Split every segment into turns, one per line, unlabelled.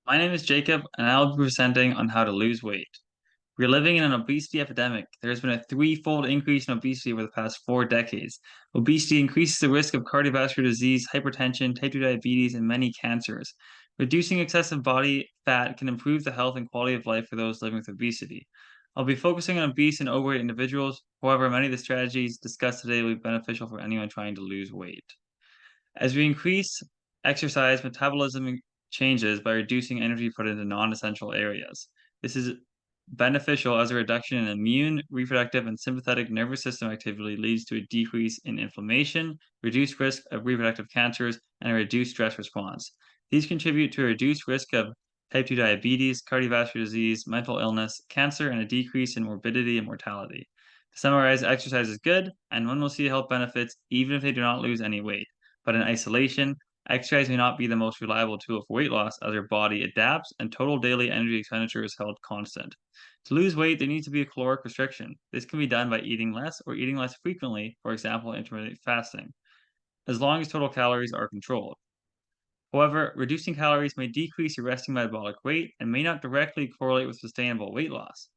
My name is Jacob, and I'll be presenting on how to lose weight. We're living in an obesity epidemic. There has been a threefold increase in obesity over the past 4 decades. Obesity increases the risk of cardiovascular disease, hypertension, type 2 diabetes, and many cancers. Reducing excessive body fat can improve the health and quality of life for those living with obesity. I'll be focusing on obese and overweight individuals. However, many of the strategies discussed today will be beneficial for anyone trying to lose weight. As we increase exercise, metabolism changes by reducing energy put into non-essential areas. This is beneficial as a reduction in immune, reproductive, and sympathetic nervous system activity leads to a decrease in inflammation, reduced risk of reproductive cancers, and a reduced stress response. These contribute to a reduced risk of type 2 diabetes, cardiovascular disease, mental illness, cancer, and a decrease in morbidity and mortality. To summarize, exercise is good, and one will see health benefits even if they do not lose any weight. But in isolation, exercise may not be the most reliable tool for weight loss as our body adapts and total daily energy expenditure is held constant. To lose weight, there needs to be a caloric restriction. This can be done by eating less or eating less frequently, for example, intermittent fasting, as long as total calories are controlled. However, reducing calories may decrease your resting metabolic rate and may not directly correlate with sustainable weight loss.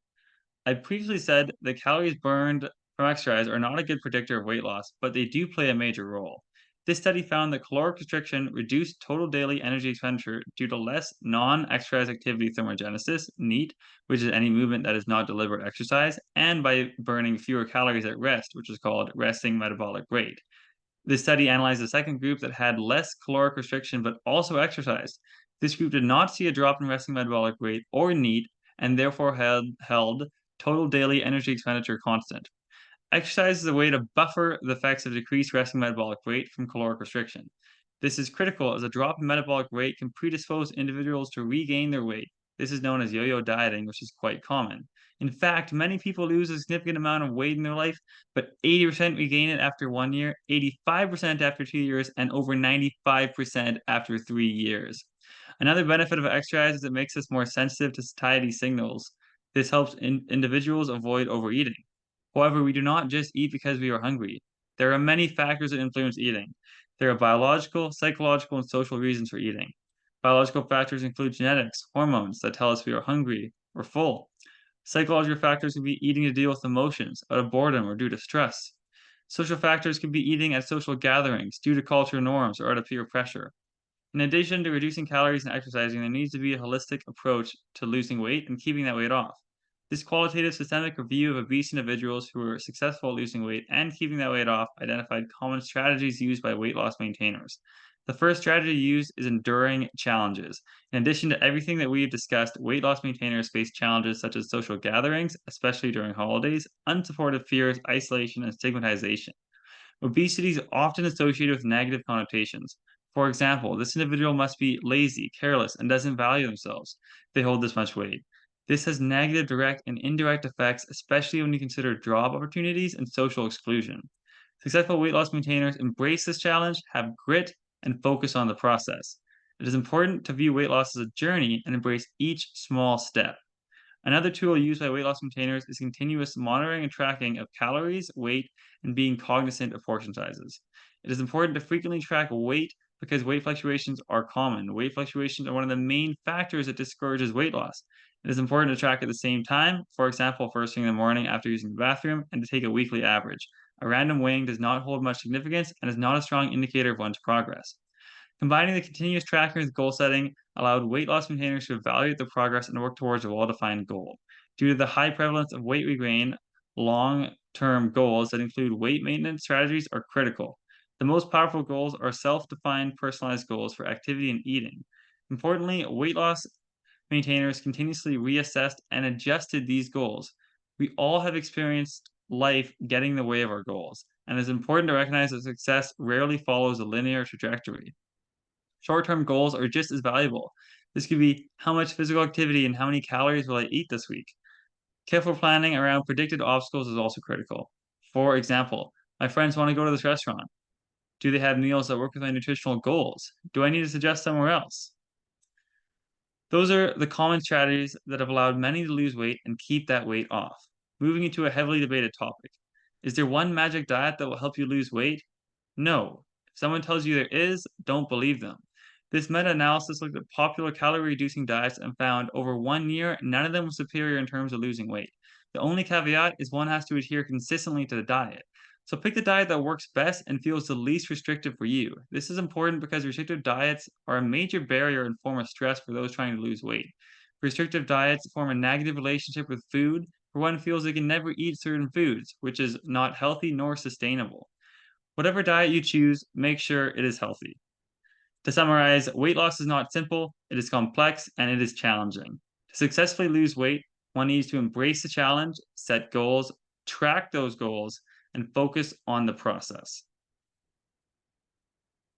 I previously said that calories burned from exercise are not a good predictor of weight loss, but they do play a major role. This study found that caloric restriction reduced total daily energy expenditure due to less non exercise activity thermogenesis, NEAT, which is any movement that is not deliberate exercise, and by burning fewer calories at rest, which is called resting metabolic rate. This study analyzed a second group that had less caloric restriction but also exercised. This group did not see a drop in resting metabolic rate or NEAT and therefore held total daily energy expenditure constant. Exercise is a way to buffer the effects of decreased resting metabolic rate from caloric restriction. This is critical as a drop in metabolic rate can predispose individuals to regain their weight. This is known as yo-yo dieting, which is quite common. In fact, many people lose a significant amount of weight in their life, but 80% regain it after 1 year, 85% after 2 years, and over 95% after 3 years. Another benefit of exercise is it makes us more sensitive to satiety signals. This helps individuals avoid overeating. However, we do not just eat because we are hungry. There are many factors that influence eating. There are biological, psychological, and social reasons for eating. Biological factors include genetics, hormones that tell us we are hungry or full. Psychological factors can be eating to deal with emotions, out of boredom, or due to stress. Social factors can be eating at social gatherings, due to cultural norms, or out of peer pressure. In addition to reducing calories and exercising, there needs to be a holistic approach to losing weight and keeping that weight off. This qualitative systemic review of obese individuals who were successful at losing weight and keeping that weight off identified common strategies used by weight loss maintainers. The first strategy used is enduring challenges. In addition to everything that we've discussed, weight loss maintainers face challenges such as social gatherings, especially during holidays, unsupportive fears, isolation, and stigmatization. Obesity is often associated with negative connotations. For example, this individual must be lazy, careless, and doesn't value themselves. They hold this much weight. This has negative direct and indirect effects, especially when you consider job opportunities and social exclusion. Successful weight loss maintainers embrace this challenge, have grit, and focus on the process. It is important to view weight loss as a journey and embrace each small step. Another tool used by weight loss maintainers is continuous monitoring and tracking of calories, weight, and being cognizant of portion sizes. It is important to frequently track weight because weight fluctuations are common. Weight fluctuations are one of the main factors that discourages weight loss. It is important to track at the same time, for example, first thing in the morning after using the bathroom, and to take a weekly average. A random weighing does not hold much significance and is not a strong indicator of one's progress. Combining the continuous tracking with goal setting allowed weight loss maintainers to evaluate their progress and work towards a well-defined goal. Due to the high prevalence of weight regain, long-term goals that include weight maintenance strategies are critical. The most powerful goals are self-defined personalized goals for activity and eating. Importantly, weight loss maintainers continuously reassessed and adjusted these goals. We all have experienced life getting in the way of our goals, and it's important to recognize that success rarely follows a linear trajectory. Short-term goals are just as valuable. This could be how much physical activity and how many calories will I eat this week. Careful planning around predicted obstacles is also critical. For example, my friends want to go to this restaurant. Do they have meals that work with my nutritional goals? Do I need to suggest somewhere else? Those are the common strategies that have allowed many to lose weight and keep that weight off. Moving into a heavily debated topic. Is there one magic diet that will help you lose weight? No. If someone tells you there is, don't believe them. This meta-analysis looked at popular calorie-reducing diets and found over 1 year, none of them was superior in terms of losing weight. The only caveat is one has to adhere consistently to the diet. So pick the diet that works best and feels the least restrictive for you. This is important because restrictive diets are a major barrier and form of stress for those trying to lose weight. Restrictive diets form a negative relationship with food, where one feels they can never eat certain foods, which is not healthy nor sustainable. Whatever diet you choose, make sure it is healthy. To summarize, weight loss is not simple, it is complex, and it is challenging. To successfully lose weight, one needs to embrace the challenge, set goals, track those goals, and focus on the process.